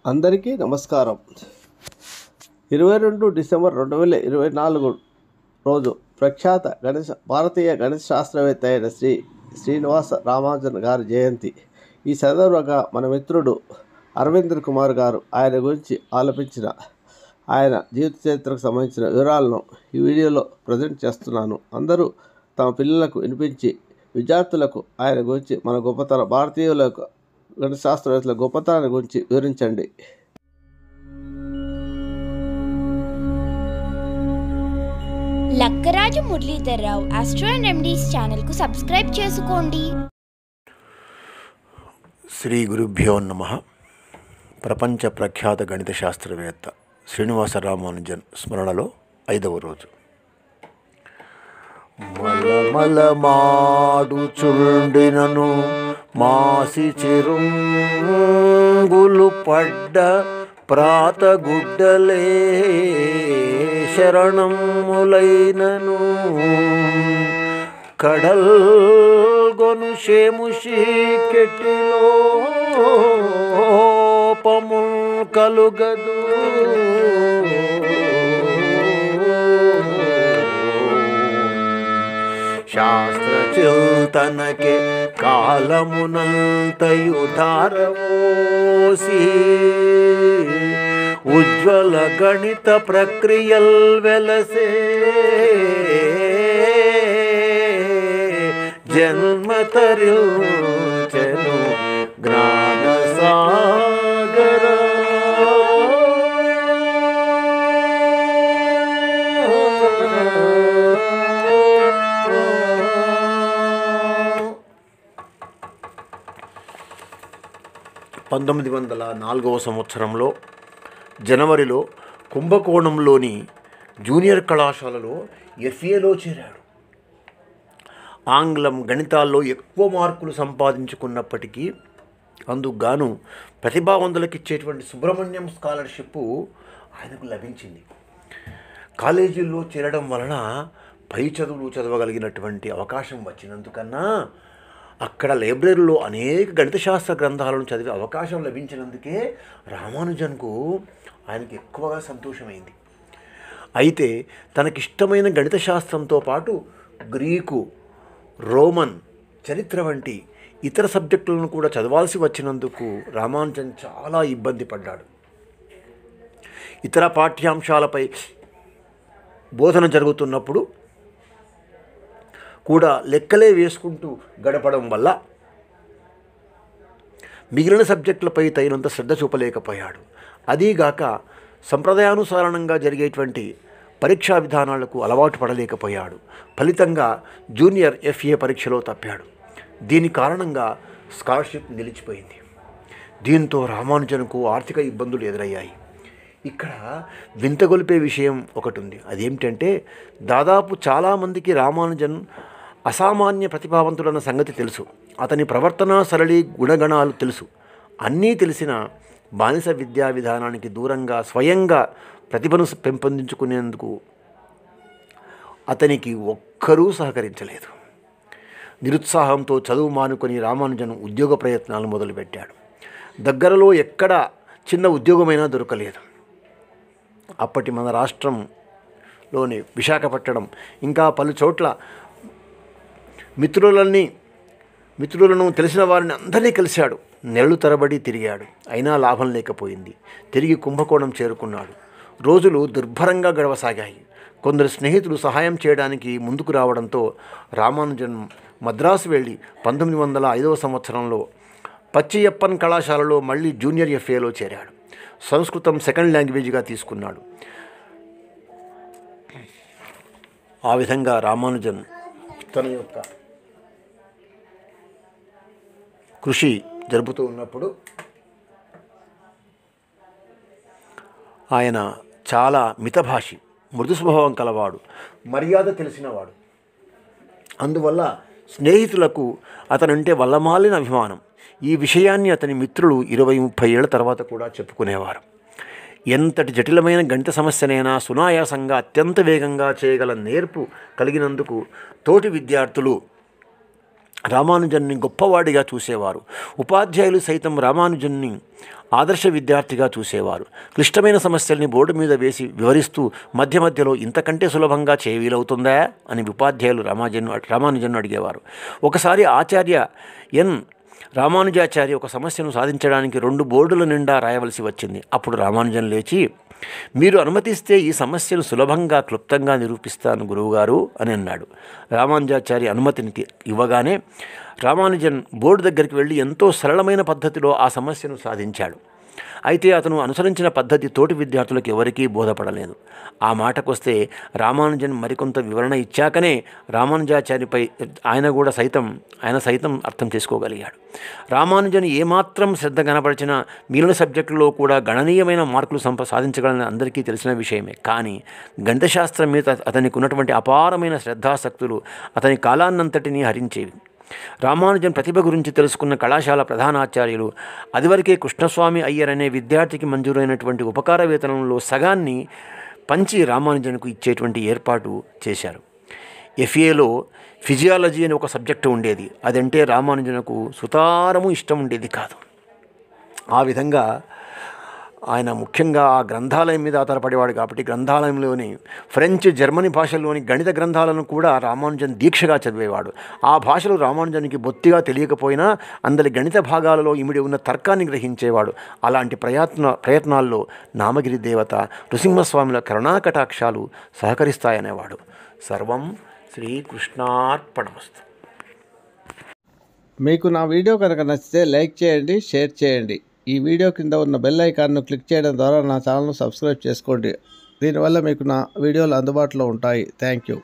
అందరికీ నమస్కారం. 22 డిసెంబర్ 2024 రోజు ప్రఖ్యాత భారతీయ గణిత శాస్త్రవేత్త అయిన శ్రీనివాస రామానుజన్ గారి జయంతి. ఈ సందర్భంగా మన మిత్రుడు అరవింద్ కుమార్ గారు ఆయన గురించి ఆలపించిన ఆయన జీవిత చరిత్రకు సంబంధించిన వివరాలను ఈ వీడియోలో ప్రజెంట్ చేస్తున్నాను. అందరూ తమ పిల్లలకు వినిపించి విద్యార్థులకు ఆయన గురించి మన గొప్పతనం భారతీయులకు గణిత శాస్త్రవేత్తల గొప్పతనాన్ని గురించి వివరించండి. Lakkaraju Muralidhar Rao astro and remedies ఛానల్కు సబ్స్క్రైబ్ చేసుకోండి. శ్రీ గురుభ్యో నమః. ప్రపంచ ప్రఖ్యాత గణిత శాస్త్రవేత్త శ్రీనివాస రామానుజన్ స్మరణలో 5వ రోజు. మలమలమాడుచుండినను మాసి చిరుంగులు పడ్డ ప్రాతగుడ్డలే శరణములైనను కడల్గొను షేముషి కెట్టిలో పము కలుగదు శాస్త్ర చింతనకే కాలమునంతయు ధారవోసి ఉజ్వల గణిత ప్రక్రియల్ వెలసే జన్మతరించెను జ్ఞాన సాగర. 1904 సంవత్సరంలో జనవరిలో కుంభకోణంలోని జూనియర్ కళాశాలలో ఎఫ్ఏలో చేరాడు. ఆంగ్లం గణితాల్లో ఎక్కువ మార్కులు సంపాదించుకున్నప్పటికీ అందుకుగాను ప్రతిభావంతులకు ఇచ్చేటువంటి సుబ్రహ్మణ్యం స్కాలర్షిప్ ఆయనకు లభించింది. కాలేజీల్లో చేరడం వలన పై చదువులు చదవగలిగినటువంటి అవకాశం వచ్చినందుకన్నా అక్కడ లైబ్రరీలో అనేక గణిత శాస్త్ర గ్రంథాలను చదివే అవకాశం లభించినందుకే రామానుజన్కు ఆయనకి ఎక్కువగా సంతోషమైంది. అయితే తనకిష్టమైన గణిత శాస్త్రంతో పాటు గ్రీకు, రోమన్ చరిత్ర వంటి ఇతర సబ్జెక్టులను కూడా చదవాల్సి వచ్చినందుకు రామానుజన్ చాలా ఇబ్బంది పడ్డాడు. ఇతర పాఠ్యాంశాలపై బోధన జరుగుతున్నప్పుడు కూడా లెక్కలే వేసుకుంటూ గడపడం వల్ల మిగిలిన సబ్జెక్టులపై తగినంత శ్రద్ధ చూపలేకపోయాడు. అదీగాక సంప్రదాయానుసారంగా జరిగేటువంటి పరీక్షా విధానాలకు అలవాటు పడలేకపోయాడు. ఫలితంగా జూనియర్ ఎఫ్ఏ పరీక్షలో తప్పాడు. దీని కారణంగా స్కాలర్షిప్ నిలిచిపోయింది. దీంతో రామానుజన్కు ఆర్థిక ఇబ్బందులు ఎదురయ్యాయి. ఇక్కడ వింతగొలిపే విషయం ఒకటి ఉంది. అదేమిటంటే దాదాపు చాలామందికి రామానుజన్ అసామాన్య ప్రతిభావంతుడన్న సంగతి తెలుసు. అతని ప్రవర్తన సరళి గుణగణాలు తెలుసు. అన్నీ తెలిసిన బానిస విద్యా విధానానికి దూరంగా స్వయంగా ప్రతిభను పెంపొందించుకునేందుకు అతనికి ఒక్కరూ సహకరించలేదు. నిరుత్సాహంతో చదువు మానుకొని రామానుజన్ ఉద్యోగ ప్రయత్నాలు మొదలుపెట్టాడు. దగ్గరలో ఎక్కడ చిన్న ఉద్యోగమైనా దొరకలేదు. అప్పటి మన రాష్ట్రంలోని విశాఖపట్నం ఇంకా పలు చోట్ల మిత్రులను తెలిసిన వారిని అందరినీ కలిశాడు. నెలలు తరబడి తిరిగాడు. అయినా లాభం లేకపోయింది. తిరిగి కుంభకోణం చేరుకున్నాడు. రోజులు దుర్భరంగా గడవసాగాయి. కొందరు స్నేహితులు సహాయం చేయడానికి ముందుకు రావడంతో రామానుజన్ మద్రాసు వెళ్ళి 1905 సంవత్సరంలో పచ్చియప్పన్ కళాశాలలో మళ్ళీ జూనియర్ ఎఫ్ఏలో చేరాడు. సంస్కృతం సెకండ్ లాంగ్వేజ్గా తీసుకున్నాడు. ఆ విధంగా రామానుజన్ తన యొక్క కృషి జరుపుతూ ఉన్నప్పుడు ఆయన చాలా మితభాషి, మృదు స్వభావం కలవాడు, మర్యాద తెలిసినవాడు. అందువల్ల స్నేహితులకు అతనంటే వల్లమాలిన అభిమానం. ఈ విషయాన్ని అతని మిత్రులు 20-30 ఏళ్ల తర్వాత కూడా చెప్పుకునేవారు. ఎంతటి జటిలమైన గణిత సమస్యనైనా సునాయాసంగా అత్యంత వేగంగా చేయగల నేర్పు కలిగినందుకు తోటి విద్యార్థులు రామానుజన్ని గొప్పవాడిగా చూసేవారు. ఉపాధ్యాయులు సైతం రామానుజన్ని ఆదర్శ విద్యార్థిగా చూసేవారు. క్లిష్టమైన సమస్యల్ని బోర్డు మీద వేసి వివరిస్తూ మధ్య మధ్యలో ఇంతకంటే సులభంగా వీలవుతుందా అని ఉపాధ్యాయులు రామానుజన్ను అడిగేవారు. ఒకసారి ఆచార్య ఎన్ రామానుజాచార్య ఒక సమస్యను సాధించడానికి 2 బోర్డుల నిండా రాయవలసి వచ్చింది. అప్పుడు రామానుజన్ లేచి, మీరు అనుమతిస్తే ఈ సమస్యను సులభంగా క్లుప్తంగా నిరూపిస్తాను గురువుగారు అని అన్నాడు. రామానుజాచార్య అనుమతిని ఇవ్వగానే రామానుజన్ బోర్డు దగ్గరికి వెళ్ళి ఎంతో సరళమైన పద్ధతిలో ఆ సమస్యను సాధించాడు. అయితే అతను అనుసరించిన పద్ధతి తోటి విద్యార్థులకు ఎవరికీ బోధపడలేదు. ఆ మాటకొస్తే రామానుజన్ మరికొంత వివరణ ఇచ్చాకనే రామానుజాచార్యపై ఆయన సైతం అర్థం చేసుకోగలిగాడు. రామానుజన్ ఏమాత్రం శ్రద్ధ కనపరిచినా మిగిలిన సబ్జెక్టుల్లో కూడా గణనీయమైన మార్కులు సాధించగలని అందరికీ తెలిసిన విషయమే. కానీ గణితశాస్త్రం మీద అతనికి ఉన్నటువంటి అపారమైన శ్రద్ధాసక్తులు అతని కాలాన్నంతటినీ హరించేవి. రామానుజన్ ప్రతిభ గురించి తెలుసుకున్న కళాశాల ప్రధానాచార్యులు అదివరకే కృష్ణస్వామి అయ్యర్ అనే విద్యార్థికి మంజూరైనటువంటి ఉపకార వేతనంలో సగాన్ని పంచి రామానుజన్కు ఇచ్చేటువంటి ఏర్పాటు చేశారు. ఎఫ్ఏలో ఫిజియాలజీ అనే ఒక సబ్జెక్టు ఉండేది. అదంటే రామానుజన్కు సుతారము ఇష్టం ఉండేది కాదు. ఆ విధంగా ఆయన ముఖ్యంగా ఆ గ్రంథాలయం మీద ఆధారపడేవాడు కాబట్టి గ్రంథాలయంలోని ఫ్రెంచ్, జర్మనీ భాషల్లోని గణిత గ్రంథాలను కూడా రామానుజన్ దీక్షగా చదివేవాడు. ఆ భాషలు రామానుజన్కి బొత్తిగా తెలియకపోయినా అందరి గణిత భాగాలలో ఇమిడి ఉన్న తర్కాన్ని గ్రహించేవాడు. అలాంటి ప్రయత్నాల్లో నామగిరి దేవత నృసింహస్వాముల కరుణాకటాక్షాలు సహకరిస్తాయనేవాడు. సర్వం శ్రీకృష్ణార్పణమస్తు. మీకు నా వీడియో కనుక నచ్చితే లైక్ చేయండి, షేర్ చేయండి. ఈ వీడియో కింద ఉన్న బెల్ ఐకాన్ను క్లిక్ చేయడం ద్వారా నా ఛానల్ను సబ్స్క్రైబ్ చేసుకోండి. దీనివల్ల మీకు నా వీడియోలు అందుబాటులో ఉంటాయి. Thank you.